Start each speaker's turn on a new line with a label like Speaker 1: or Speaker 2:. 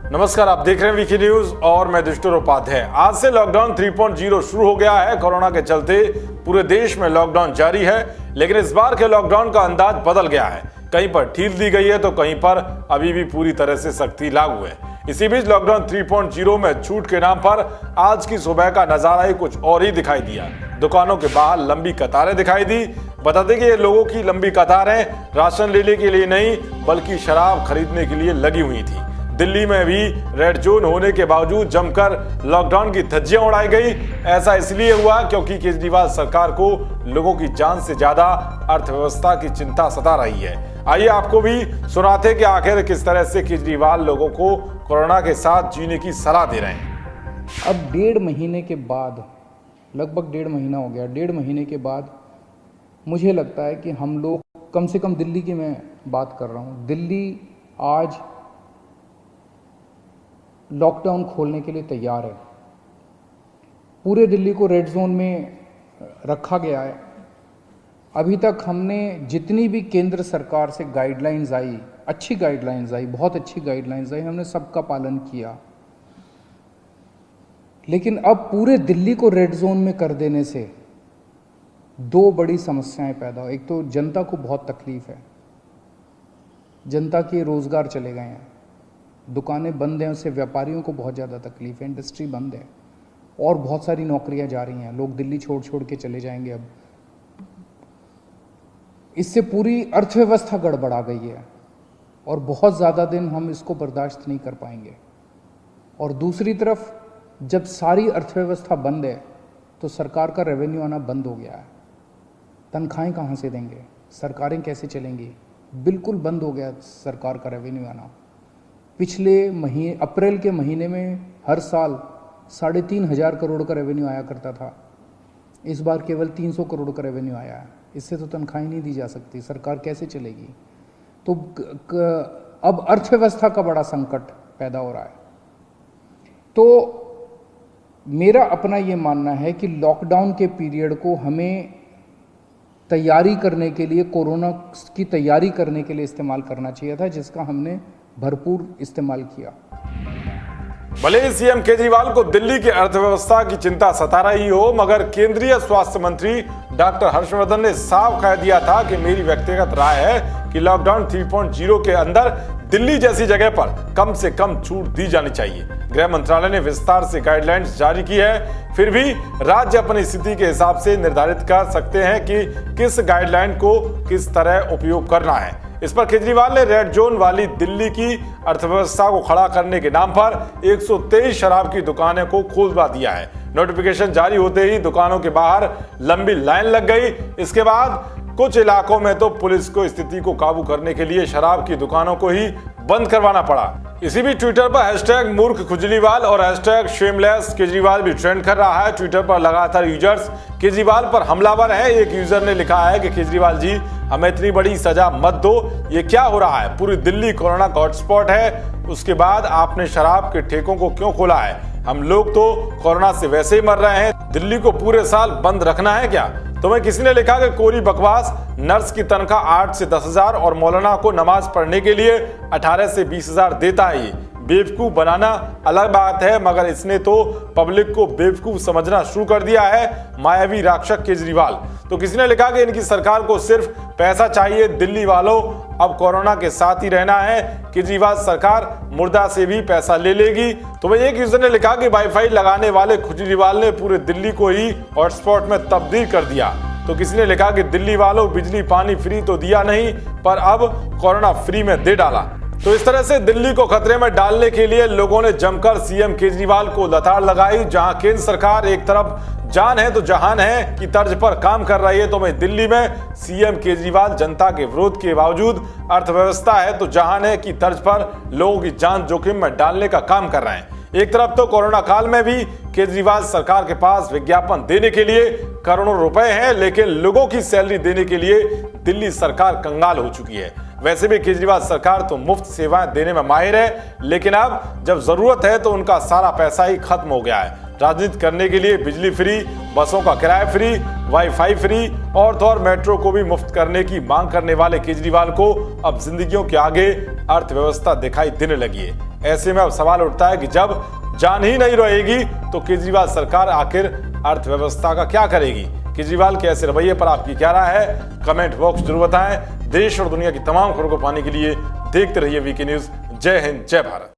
Speaker 1: नमस्कार, आप देख रहे हैं वीकी न्यूज और मैं दुष्टुर उपाध्याय। आज से लॉकडाउन 3.0 शुरू हो गया है। कोरोना के चलते पूरे देश में लॉकडाउन जारी है, लेकिन इस बार के लॉकडाउन का अंदाज बदल गया है। कहीं पर ढील दी गई है तो कहीं पर अभी भी पूरी तरह से सख्ती लागू है। इसी बीच लॉकडाउन 3.0 में छूट के नाम पर आज की सुबह का नजारा ही कुछ और ही दिखाई दिया। दुकानों के बाहर लंबी कतारें दिखाई दी। बता दें कि ये लोगों की लंबी कतारें राशन लेने के लिए नहीं बल्कि शराब खरीदने के लिए लगी हुई थी। दिल्ली में भी रेड जोन होने के बावजूद जमकर लॉकडाउन की धज्जियां उड़ाई गई। ऐसा इसलिए हुआ क्योंकि केजरीवाल सरकार को लोगों की जान से ज्यादा अर्थव्यवस्था की चिंता सता रही है। आइए आपको भी सुनाते कि आखिर किस तरह से केजरीवाल लोगों को कोरोना के साथ जीने की सलाह दे रहे हैं।
Speaker 2: अब 1.5 महीने के बाद, लगभग 1.5 महीना हो गया, 1.5 महीने के बाद मुझे लगता है कि हम लोग, कम से कम दिल्ली की मैं बात कर रहा हूँ, दिल्ली आज लॉकडाउन खोलने के लिए तैयार है। पूरे दिल्ली को रेड जोन में रखा गया है। अभी तक हमने जितनी भी केंद्र सरकार से गाइडलाइंस आई, अच्छी गाइडलाइंस आई, बहुत अच्छी गाइडलाइंस आई, हमने सबका पालन किया। लेकिन अब पूरे दिल्ली को रेड जोन में कर देने से दो बड़ी समस्याएं पैदा हो। एक तो जनता को बहुत तकलीफ है, जनता के रोजगार चले गए हैं, दुकानें बंद हैं, उससे व्यापारियों को बहुत ज़्यादा तकलीफ है, इंडस्ट्री बंद है और बहुत सारी नौकरियां जा रही हैं। लोग दिल्ली छोड़ छोड़ के चले जाएंगे। अब इससे पूरी अर्थव्यवस्था गड़बड़ा गई है और बहुत ज़्यादा दिन हम इसको बर्दाश्त नहीं कर पाएंगे। और दूसरी तरफ जब सारी अर्थव्यवस्था बंद है तो सरकार का रेवेन्यू आना बंद हो गया है। तनख्वाहें कहाँ से देंगे, सरकारें कैसे चलेंगी? बिल्कुल बंद हो गया सरकार का रेवेन्यू आना। पिछले महीने, अप्रैल के महीने में हर साल 3,500 करोड़ का रेवेन्यू आया करता था। इस बार केवल 300 करोड़ का रेवेन्यू आया है। इससे तो तनख्वाहें नहीं दी जा सकती, सरकार कैसे चलेगी? तो अब अर्थव्यवस्था का बड़ा संकट पैदा हो रहा है। तो मेरा अपना ये मानना है कि लॉकडाउन के पीरियड को हमें तैयारी करने के लिए, कोरोना की तैयारी करने के लिए इस्तेमाल करना चाहिए था, जिसका हमने भरपूर इस्तेमाल किया।
Speaker 1: भले ही सीएम केजरीवाल को दिल्ली की अर्थव्यवस्था की चिंता सता रही हो, मगर केंद्रीय स्वास्थ्य मंत्री डॉक्टर हर्षवर्धन ने साफ कह दिया था कि मेरी व्यक्तिगत राय है कि लॉकडाउन 3.0 के अंदर दिल्ली जैसी जगह पर कम से कम छूट दी जानी चाहिए। गृह मंत्रालय ने विस्तार से गाइडलाइंस जारी की है, फिर भी राज्य अपनी स्थिति के हिसाब से निर्धारित कर सकते हैं कि किस गाइडलाइन को किस तरह उपयोग करना है। इस पर केजरीवाल ने रेड जोन वाली दिल्ली की अर्थव्यवस्था को खड़ा करने के नाम पर 123 शराब की दुकानें को खोलवा दिया है। नोटिफिकेशन जारी होते ही दुकानों के बाहर लंबी लाइन लग गई। इसके बाद कुछ इलाकों में तो पुलिस को स्थिति को काबू करने के लिए शराब की दुकानों को ही बंद करवाना पड़ा। इसी बीच ट्विटर पर हैशटैग मूर्ख खुजलीवाल और हैशटैग शेमलेस केजरीवाल भी ट्रेंड कर रहा है। ट्विटर पर लगातार यूजर्स केजरीवाल पर हमलावर है। एक यूजर ने लिखा है कि केजरीवाल जी, हमें इतनी बड़ी सजा मत दो, ये क्या हो रहा है? पूरी दिल्ली कोरोना का हॉटस्पॉट है, उसके बाद आपने शराब के ठेकों को क्यों खोला है? हम लोग तो कोरोना से वैसे ही मर रहे हैं, दिल्ली को पूरे साल बंद रखना है क्या? तुम्हें किसी ने लिखा कि कोरी बकवास, नर्स की तनख्वाह 8 से 10,000 और मौलाना को नमाज पढ़ने के लिए 18 से 20,000 देता है। ये बेवकूफ बनाना अलग बात है, मगर इसने तो पब्लिक को बेवकूफ समझना शुरू कर दिया है, मायावी राक्षस केजरीवाल। तो किसी ने लिखा कि इनकी सरकार को सिर्फ पैसा चाहिए, दिल्ली वालों अब कोरोना के साथ ही रहना है, केजरीवाल सरकार मुर्दा से भी पैसा ले लेगी। तो भाई एक यूजर ने लिखा कि वाईफाई लगाने वाले केजरीवाल ने पूरे दिल्ली को ही हॉटस्पॉट में तब्दील कर दिया। तो किसी ने लिखा कि दिल्ली वालों, बिजली पानी फ्री तो दिया नहीं, पर अब कोरोना फ्री में दे डाला। तो इस तरह से दिल्ली को खतरे में डालने के लिए लोगों ने जमकर सीएम केजरीवाल को लताड़ लगाई। जहां केंद्र सरकार एक तरफ जान है तो जहान है की तर्ज पर काम कर रही है, तो वहीं दिल्ली में सीएम केजरीवाल जनता के विरोध के बावजूद अर्थव्यवस्था है तो जहान है की तर्ज पर लोगों की जान जोखिम में डालने का काम कर रहे हैं। एक तरफ तो कोरोना काल में भी केजरीवाल सरकार के पास विज्ञापन देने के लिए करोड़ों रुपए हैं, लेकिन लोगों की सैलरी देने के लिए दिल्ली सरकार कंगाल हो चुकी है। वैसे भी केजरीवाल सरकार तो मुफ्त सेवाएं देने में माहिर है, लेकिन अब जब जरूरत है तो उनका सारा पैसा ही खत्म हो गया है। राजनीति करने के लिए बिजली फ्री, बसों का किराया फ्री, वाईफाई फ्री और तो और मेट्रो को भी मुफ्त करने की मांग करने वाले केजरीवाल को अब जिंदगियों के आगे अर्थव्यवस्था दिखाई देने लगी है। ऐसे में अब सवाल उठता है कि जब जान ही नहीं रहेगी तो केजरीवाल सरकार आखिर अर्थव्यवस्था का क्या करेगी। केजरीवाल के ऐसे रवैये पर आपकी क्या राय है, कमेंट बॉक्स जरूर बताएं। देश और दुनिया की तमाम खबरों को पाने के लिए देखते रहिए वीके न्यूज। जय हिंद, जय भारत।